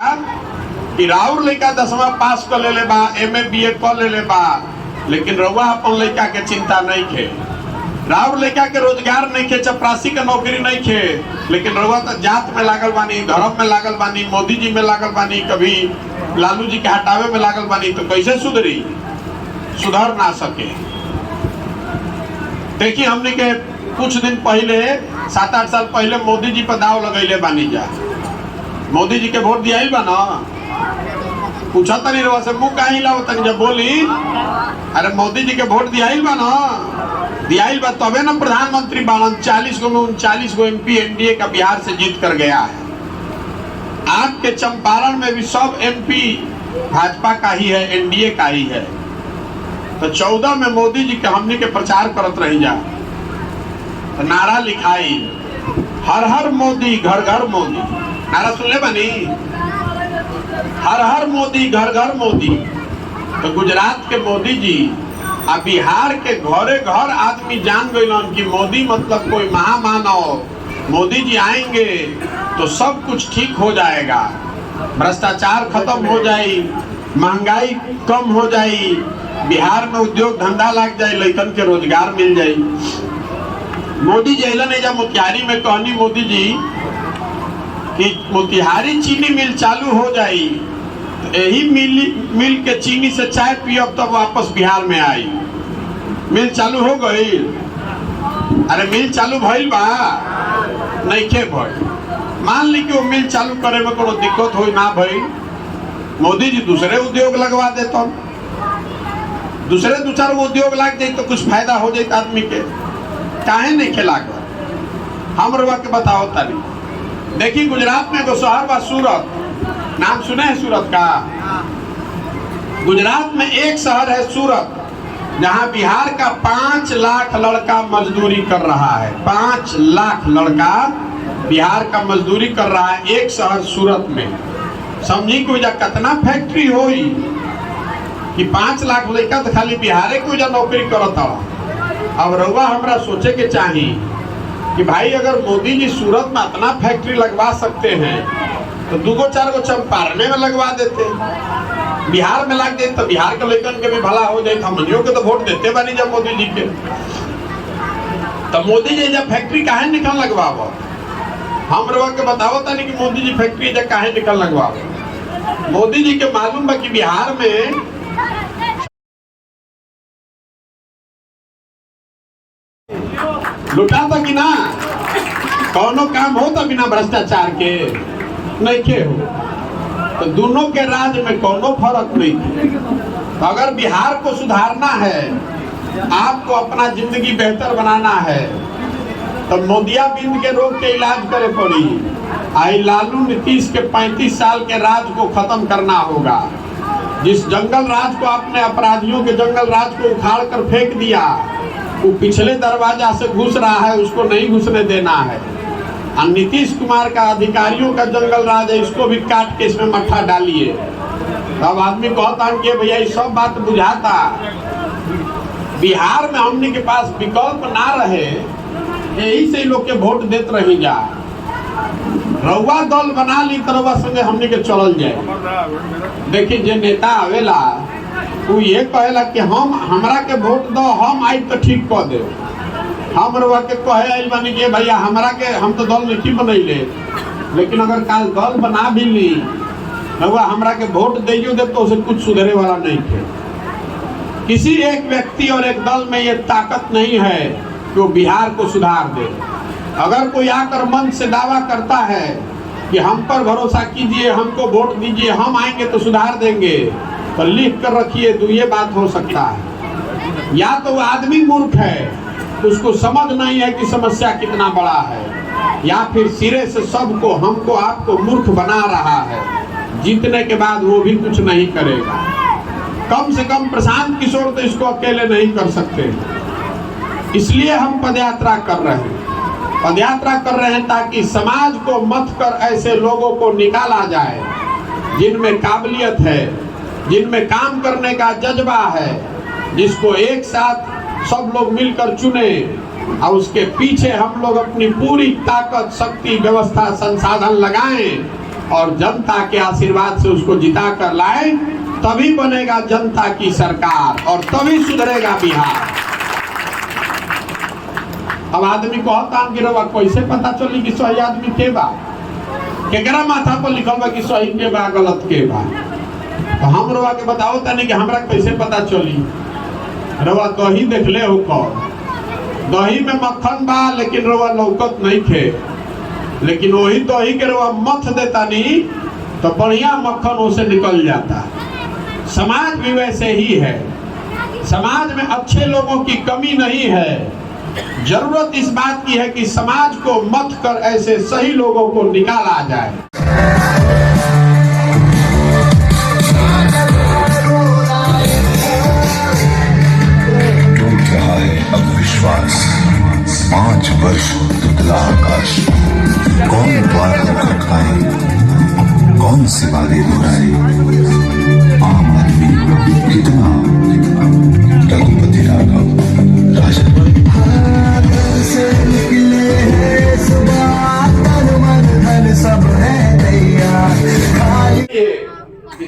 कि राउर लड़का 10वां पास कर ले बा, एमए बीए कर ले बा, लेकिन रउआ अपन लड़का के चिंता नहीं खे। राउर लड़का के रोजगार नहीं खे, चपरासी के नौकरी नहीं खे, लेकिन रउआ तो जात में लागल बानी, धर्म में लागल बानी, मोदी जी में लागल बानी, कभी लालू जी के हटावे में लागल बानी। तो कैसे सुधरी? सुधर ना सके। देखिए हमने के कुछ दिन पहले 7-8 साल पहले मोदी जी पर दाव लगैले बानी जा। मोदी जी के वोट दिया बा ना, पूछा तनी रवा से मुँह काहे लाओ तनी जब बोली अरे मोदी जी के वोट दिया बा ना, दिया बा तबे ना प्रधानमंत्री बालन। 40 गो में 39 गो MP NDA का बिहार से जीत कर गया है। आपके चंपारण में भी सब MP भाजपा का ही है, NDA का ही है। तो 14 में मोदी जी के हमने के प्रचार करत रही जा, तो नारा लिखाई हर हर मोदी घर घर मोदी। नारा सुनले बनी, हर हर मोदी घर घर मोदी। तो गुजरात के मोदी जी आ बिहार के घरे घर आदमी जान गए कि मोदी मतलब कोई महामानव। मोदी जी आएंगे तो सब कुछ ठीक हो जाएगा, भ्रष्टाचार खत्म हो जाए, महंगाई कम हो जाए, बिहार में उद्योग धंधा लग जाए, लड़कन के रोजगार मिल जाए। मोदी जी अलन एजा मोतिहारी में कहनी मोदी जी कि मोतिहारी चीनी मिल चालू हो जाई, तो यही मिल के चीनी से चाय पियब तब वापस बिहार में आई। मिल चालू हो गई? अरे मिल चालू भइल बा? नहीं के भइल। मान ली कि वो मिल चालू करे में कोनो दिक्कत हो ना भई, मोदी जी दूसरे उद्योग लगवा देता, दूसरे 2-4 उद्योग लग जाए तो कुछ फायदा हो जाए आदमी के। काहे नहीं खेला कर? हम रवा के बताओ तारी। देखिए गुजरात में एगो शहर बा सूरत, नाम सुने हैं सूरत का? गुजरात में एक शहर है सूरत, जहां बिहार का 5 लाख लड़का मजदूरी कर रहा है। 5 लाख लड़का बिहार का मजदूरी कर रहा है एक शहर सूरत में। समझी कि वजह कितना फैक्ट्री होई कि 5 लाख लड़का तो खाली बिहारे की वजह नौकरी करता। अब रउआ हमरा सोचे के चाहिए कि भाई अगर मोदी जी सूरत में इतना फैक्ट्री लगवा सकते हैं तो 2-4 गो चंपारने में लगवा देते, बिहार में लग जाए तो बिहार के लड़कन के भी भला हो जाए। हमनियों के तो वोट देते बानी जब मोदी जी के। तो मोदी जी जब फैक्ट्री काहे निकल लगवाओ? हम रउआ के बताओ तानी कि मोदी जी फैक्ट्री जब काहे निकल लगवाओ। मोदी जी के मालूम बा कि बिहार में लुटा था कि ना, कौनो काम होता बिना भ्रष्टाचार के नहीं के हो। तो दोनों के राज में कौनो फर्क नहीं है। तो अगर बिहार को सुधारना है, आपको अपना जिंदगी बेहतर बनाना है, तो मोतियाबिंद के रोग के इलाज करे पड़ी। आई लालू नीतीश के 35 साल के राज को खत्म करना होगा। जिस जंगल राज को आपने, अपराधियों के जंगल राज को उखाड़ कर फेंक दिया, वो पिछले दरवाजा से घुस रहा है, उसको नहीं घुसने देना है। और नीतीश कुमार का अधिकारियों का जंगल राज है, इसको भी काट के इसमें मट्ठा डालिए। अब आदमी कहता है कि भैया ये सब बात बुझाता, बिहार में हमने के पास विकल्प ना रहे, यही से लोग के वोट देते रही जा। रउआ दल बना ली तो रउआ संगे हमने के चलल जाए। देखिए जे नेता आवेला वो ये कहेला कि हमरा के वोट दो, हम आई तो ठीक कह दे। हम रउआ के कहे आइल बानी कि भैया हमरा के, हम तो दल नहीं बनैले, लेकिन अगर काल दल बना भी ली, रउआ हमरा के वोट दियो दे तो उसे कुछ सुधरे वाला नहीं है। किसी एक व्यक्ति और एक दल में ये ताकत नहीं है कि वो बिहार को सुधार दे। अगर कोई आकर मन से दावा करता है कि हम पर भरोसा कीजिए, हमको वोट दीजिए, हम आएंगे तो सुधार देंगे, तो लिख कर रखिए, तो ये बात हो सकता है। या तो वो आदमी मूर्ख है, उसको समझ नहीं है कि समस्या कितना बड़ा है, या फिर सिरे से सबको, हमको आपको मूर्ख बना रहा है। जीतने के बाद वो भी कुछ नहीं करेगा। कम से कम प्रशांत किशोर तो इसको अकेले नहीं कर सकते। इसलिए हम पदयात्रा कर रहे हैं। पदयात्रा कर रहे हैं ताकि समाज को मत कर ऐसे लोगों को निकाला जाए जिनमें काबिलियत है, जिनमें काम करने का जज्बा है, जिसको एक साथ सब लोग मिलकर चुने और उसके पीछे हम लोग अपनी पूरी ताकत, शक्ति, व्यवस्था, संसाधन लगाएं और जनता के आशीर्वाद से उसको जिता कर लाए, तभी बनेगा जनता की सरकार और तभी सुधरेगा बिहार। अब आदमी कहता कि रवा कैसे पता चली कि सही आदमी के बा, केकरा माथा पर लिखल बा कि सही के बा गलत के बा। तो हम रवा के बताओ तनी कि हमरा कैसे पता चली। रवा दही देखले हो कब, दही में मक्खन बा लेकिन रवा लौकत नहीं थे, लेकिन वही दही के रवा मथ देता नहीं तो बढ़िया मक्खन उसे निकल जाता। समाज भी वैसे ही है, समाज में अच्छे लोगों की कमी नहीं है। जरूरत इस बात की है कि समाज को मथ कर ऐसे सही लोगों को निकाला जाए। टूट रहा है अब विश्वास, 5 वर्ष दुधला आकाश, कौन द्वार खटखटाए, कौन सी बातें दोहराए। आम आदमी कितना, रघुपति राघव राजन।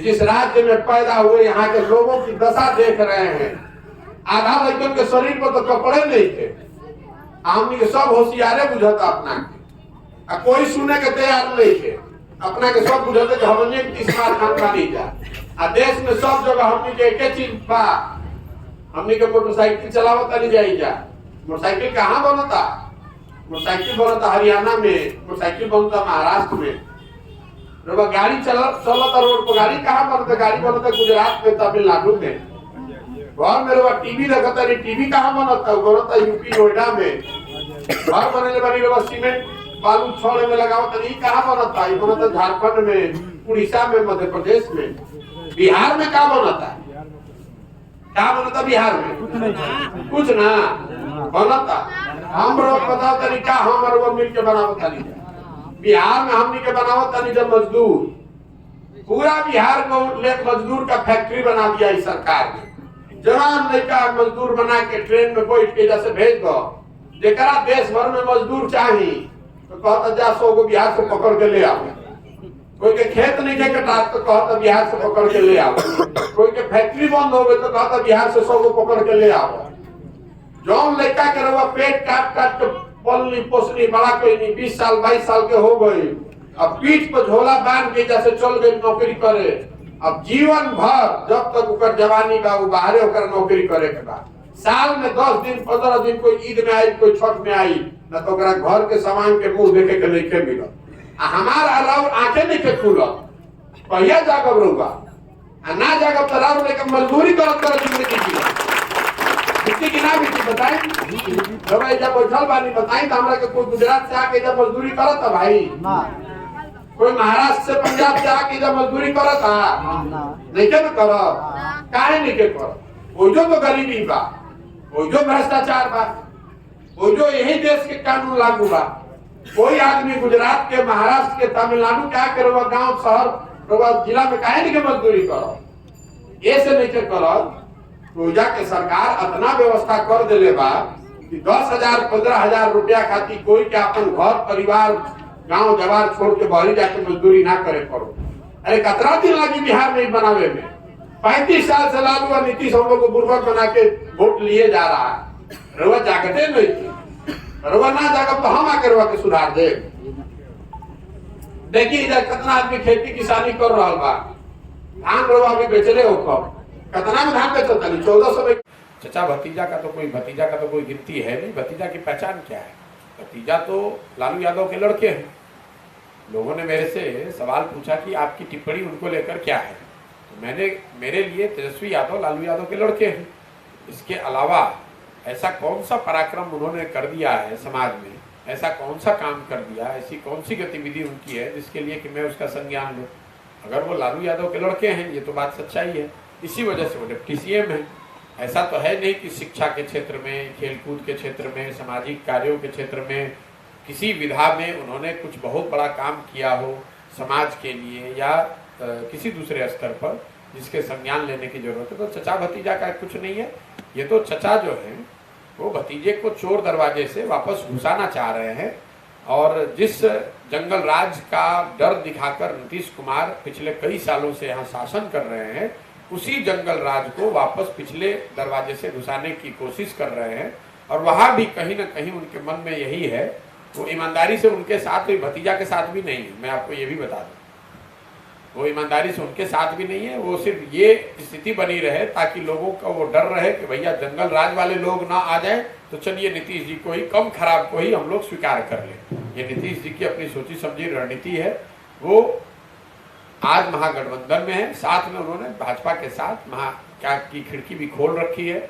जिस राज्य में पैदा हुए यहाँ के लोगों की दशा देख रहे हैं, आधा लड़कों के शरीर पर तो कपड़े नहीं थे, हमने के सब होशियारे बुझता अपना के, कोई सुने के तैयार नहीं थे, अपना के सब बुझते कि हमने 30 मार खान नहीं जा। देश में सब जगह हमने के एक चीज बा, हमने के मोटरसाइकिल चलावता नहीं जाई जा। मोटरसाइकिल कहाँ बनता? मोटरसाइकिल बनता हरियाणा में, मोटरसाइकिल बनता महाराष्ट्र में। गाड़ी चलता रोड पर, गाड़ी कहाँ बनता? गाड़ी बनता गुजरात में, तमिलनाडु में। घर में टीवी देखता नहीं, टीवी कहाँ बनता? बनता यूपी नोएडा में। घर बने बनी सीमेंट बालू छोड़े में लगावता नहीं, कहाँ बनता? ये बनता झारखंड में, उड़ीसा में, मध्य प्रदेश में। बिहार में क्या बनता? क्या बनता बिहार में? कुछ ना बनता। हम बताओ तरीका हमारे मिल के बनावता नहीं। बिहार में हमने के बनावता नहीं जब मजदूर, पूरा बिहार को मजदूर का फैक्ट्री बना दिया इस सरकार ने। जवान लड़का मजदूर बना के ट्रेन में बैठ के जैसे भेज दो, जेकरा देश भर में मजदूर चाहिए तो कहता जा 100 को बिहार से पकड़ के ले आओ। कोई के खेत नहीं के कटा तो कहता बिहार से पकड़ के ले आओ। कोई के फैक्ट्री बंद हो गई तो कहता बिहार से 100 को पकड़ के ले आओ। जौन लड़का के रवा पेट काट काट के पलनी पोसनी बड़ा कोई नहीं, 20 साल 22 साल के हो गई, अब पीठ पर झोला बांध के जैसे चल गई नौकरी करे। अब जीवन भर जब तक उकर जवानी बा वो बाहरे होकर नौकरी करे के बाद, साल में 10 दिन 15 दिन कोई ईद में आई, कोई छठ में आई, न तो घर के सामान के मुंह देखे के नहीं के मिलत। हमारा अलाव आंखें नहीं के खुलत, पहिया जागब रहुआ ना जागब तो राव लेकर मजदूरी करत जिंदगी की कितनी की ना बेटी बताएं। जब बैठल बानी बताएं तो हमरा के कोई गुजरात से आके जब मजदूरी करता भाई, कोई महाराष्ट्र से पंजाब से आके जब मजदूरी करता नहीं के कर, काहे नहीं के कर? वो जो तो गरीबी बा, वो जो भ्रष्टाचार बा, वो जो यही देश के कानून लागू बा। कोई आदमी गुजरात के, महाराष्ट्र के, तमिलनाडु के आके रवा गांव शहर जिला में काहे नहीं के मजदूरी करो? ये से नहीं के करो। पूजा के सरकार इतना व्यवस्था कर दिले बा कि 10,000 15,000 रुपया खाती कोई के अपन घर परिवार गांव जवार छोड़ के बाहरी जाके मजदूरी ना करे पड़ो। अरे कितना दिन लगी बिहार में बनावे में? 35 साल से लालू और नीतीश हम लोग को बुर्बक बना के वोट लिए जा रहा है। रवा जागते नहीं थी, रवा ना जागब तो हम आके रवा के सुधार दे। देखिए इधर कितना आदमी खेती किसानी कर रहा बा, धान रवा भी बेचले हो कब, कितना में धान बेचता नहीं? 1400 में। चचा भतीजा का तो कोई गिनती है नहीं। भतीजा की पहचान क्या है? भतीजा तो लालू यादव के लड़के हैं। लोगों ने मेरे से सवाल पूछा कि आपकी टिप्पणी उनको लेकर क्या है, तो मेरे लिए तेजस्वी यादव लालू यादव के लड़के हैं। इसके अलावा ऐसा कौन सा पराक्रम उन्होंने कर दिया है समाज में, ऐसा कौन सा काम कर दिया, ऐसी कौन सी गतिविधि उनकी है जिसके लिए कि मैं उसका संज्ञान लूँ? अगर वो लालू यादव के लड़के हैं, ये तो बात सच्चाई है, इसी वजह से वो डिप्टी सीएम है। ऐसा तो है नहीं कि शिक्षा के क्षेत्र में, खेलकूद के क्षेत्र में, सामाजिक कार्यों के क्षेत्र में, किसी विधा में उन्होंने कुछ बहुत बड़ा काम किया हो समाज के लिए या किसी दूसरे स्तर पर जिसके संज्ञान लेने की जरूरत है। तो चचा भतीजा का कुछ नहीं है। ये तो चचा जो है वो भतीजे को चोर दरवाजे से वापस घुसाना चाह रहे हैं और जिस जंगल राज का डर दिखाकर नीतीश कुमार पिछले कई सालों से यहाँ शासन कर रहे हैं, उसी जंगल राज को वापस पिछले दरवाजे से घुसाने की कोशिश कर रहे हैं। और वहां भी कहीं ना कहीं उनके मन में यही है, वो ईमानदारी से उनके साथ, कोई भतीजा के साथ भी नहीं है, मैं आपको ये भी बता दूं, वो ईमानदारी से उनके साथ भी नहीं है। वो सिर्फ ये स्थिति बनी रहे ताकि लोगों का वो डर रहे कि भैया जंगल राज वाले लोग ना आ जाए, तो चलिए नीतीश जी को ही, कम खराब को ही हम लोग स्वीकार कर लें। ये नीतीश जी की अपनी सोची समझी रणनीति है। वो आज महागठबंधन में है, साथ में उन्होंने भाजपा के साथ क्या की खिड़की भी खोल रखी है।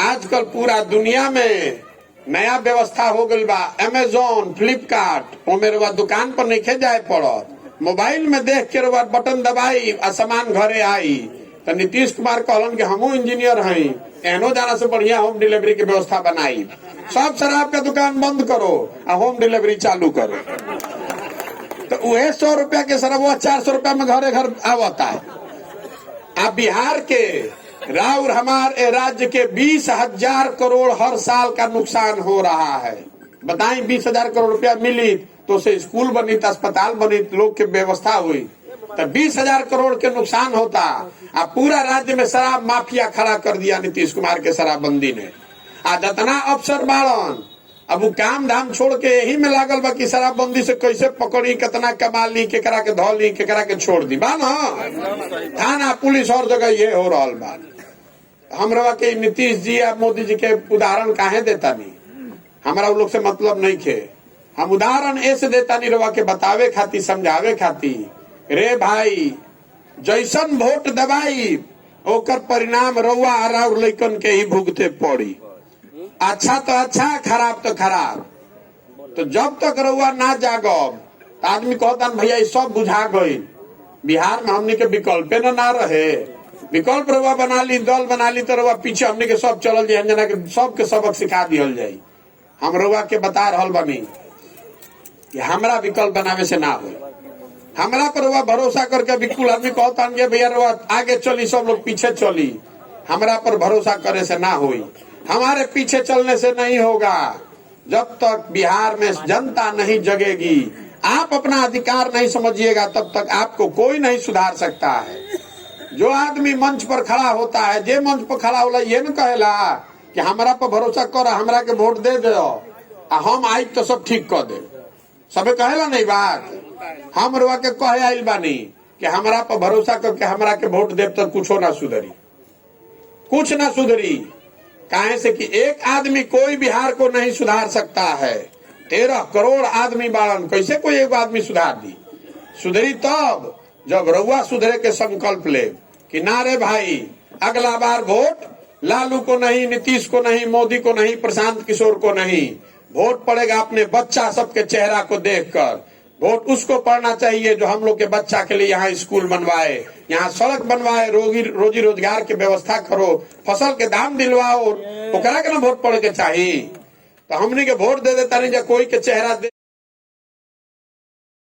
आजकल पूरा दुनिया में नया व्यवस्था हो गई बा, अमेजोन, फ्लिपकार्ट, वो मेरे दुकान पर नहीं जाए पड़त, मोबाइल में देख के बटन दबाई आ सामान घरे आई। तो नीतीश कुमार कहलन कि हमू इंजीनियर हई, एहनो जाना से बढ़िया होम डिलीवरी की व्यवस्था बनाई, सब शराब का दुकान बंद करो आ होम डिलीवरी चालू करो। तो वह 100 रुपया के शराब 400 रुपया में घरे घर आवता है। आप बिहार के राउर हमारे राज्य के 20,000 करोड़ हर साल का नुकसान हो रहा है। बताएं 20,000 करोड़ रुपया मिली तो से स्कूल बनी, तो अस्पताल बनी, लोग की व्यवस्था हुई, तो 20,000 करोड़ के नुकसान होता। अब पूरा राज्य में शराब माफिया खड़ा कर दिया नीतीश कुमार के शराबबंदी ने। आज इतना अफसर बाड़न, अब वो काम धाम छोड़ के यही में लागल बा कि शराबबंदी से कैसे पकड़ी, कितना कमा ली, केकरा के धो ली, केकरा के छोड़ दी बा ना। थाना पुलिस और जगह ये हो रहा बा। हमरा के नीतीश जी या मोदी जी के उदाहरण काहे देता नहीं, हमारा वो लोग से मतलब नहीं खे। हम उदाहरण ऐसे देता नहीं रवा के बतावे खाती, समझावे खाती। रे भाई, जैसन वोट दबाई ओकर परिणाम रउआ और लइकन के ही भुगते पड़ी। अच्छा तो अच्छा, खराब तो खराब। तो जब तक रउआ ना जागब, आदमी कहता भैया ये सब बुझा गई। बिहार में हमने के विकल्प ना रहे, विकल्प रउआ बना ली, दल बना ली, तो रउआ पीछे हमने के सब चलल जाए, जना के सबके सबक सिखा दिहल जाये। हम रउआ के बता रहल बानी कि हमरा विकल्प बनावे से ना हो। हमरा पर रउआ भरोसा करके बिल्कुल आदमी कहता भैया रउआ आगे चली, सब लोग पीछे चली। हमरा पर भरोसा करे से ना होई, हमारे पीछे चलने से नहीं होगा। जब तक बिहार में जनता नहीं जगेगी, आप अपना अधिकार नहीं समझिएगा, तब तक आपको कोई नहीं सुधार सकता है। जो आदमी मंच पर खड़ा होता है, जे मंच पर खड़ा होला, ये न कहेला कि हमरा पर भरोसा कर, हमरा के वोट दे दो, हम आई तो सब ठीक कर दे। सबे कहेला नहीं बात। हम रुआ के कहे आइल बानी कि हमरा पर भरोसा करके हमरा के वोट दे तो कुछ ना सुधरी, कुछ ना सुधरी। काहे से कि एक आदमी कोई बिहार को नहीं सुधार सकता है। 13 करोड़ आदमी बाड़न, कैसे कोई एक आदमी सुधार दी? सुधरी तब जब रउआ सुधरे के संकल्प ले कि ना रे भाई, अगला बार वोट लालू को नहीं, नीतीश को नहीं, मोदी को नहीं, प्रशांत किशोर को नहीं, वोट पड़ेगा अपने बच्चा सबके चेहरा को देखकर। वोट उसको पड़ना चाहिए जो हम लोग के बच्चा के लिए यहाँ स्कूल बनवाए, यहाँ सड़क बनवाए, रोजी रोजगार की व्यवस्था करो, फसल के दाम दिलवाओ, ओकरा के ना वोट पड़े के चाहिए। तो हमने के वोट दे देता नहीं, कोई के चेहरा दे